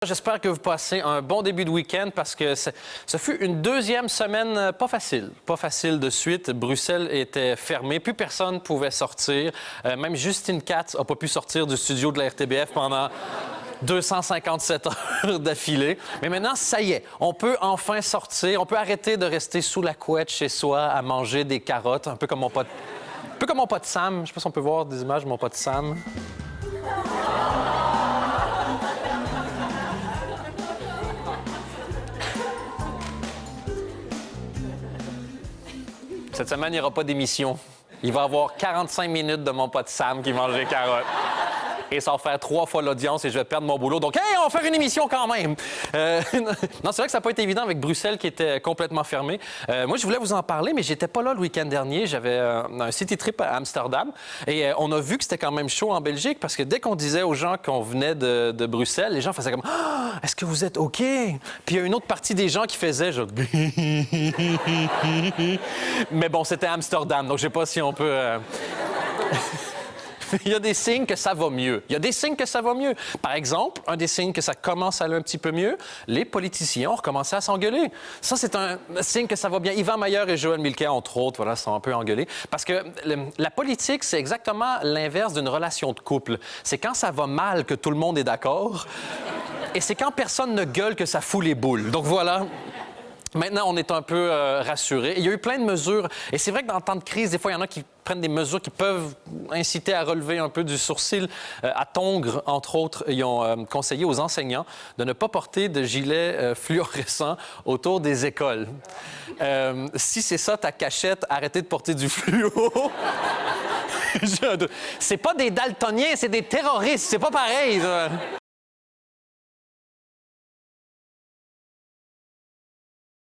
J'espère que vous passez un bon début de week-end parce que ce fut une deuxième semaine pas facile. Pas facile de suite. Bruxelles était fermée. Plus personne pouvait sortir. Même Justine Katz n'a pas pu sortir du studio de la RTBF pendant 257 heures d'affilée. Mais maintenant, ça y est, on peut enfin sortir. On peut arrêter de rester sous la couette chez soi à manger des carottes, un peu comme mon pote Sam. Je sais pas si on peut voir des images de mon pote Sam. Cette semaine, il n'y aura pas d'émission. Il va y avoir 45 minutes de mon pote Sam qui mange des carottes. Et ça va faire 3 fois l'audience et je vais perdre mon boulot. Donc, hey, on va faire une émission quand même! Non, c'est vrai que ça n'a pas été évident avec Bruxelles qui était complètement fermée. Moi, je voulais vous en parler, mais j'étais pas là le week-end dernier. J'avais un city trip à Amsterdam. Et on a vu que c'était quand même chaud en Belgique parce que dès qu'on disait aux gens qu'on venait de Bruxelles, les gens faisaient comme « Ah, est-ce que vous êtes OK? » Puis il y a une autre partie des gens qui faisaient genre... Mais bon, c'était Amsterdam, donc je sais pas si on peut... Il y a des signes que ça va mieux. Il y a des signes que ça va mieux. Par exemple, un des signes que ça commence à aller un petit peu mieux, les politiciens ont recommencé à s'engueuler. Ça, c'est un signe que ça va bien. Yvan Mayer et Joël Milquet, entre autres, voilà, sont un peu engueulés. Parce que la politique, c'est exactement l'inverse d'une relation de couple. C'est quand ça va mal que tout le monde est d'accord. Et c'est quand personne ne gueule que ça fout les boules. Donc voilà. Maintenant, on est un peu rassurés. Il y a eu plein de mesures. Et c'est vrai que dans le temps de crise, des fois, il y en a qui prennent des mesures qui peuvent inciter à relever un peu du sourcil. À Tongres, entre autres, ils ont conseillé aux enseignants de ne pas porter de gilet fluorescent autour des écoles. Si c'est ça ta cachette, arrêtez de porter du fluo. C'est pas des daltoniens, c'est des terroristes. C'est pas pareil, ça.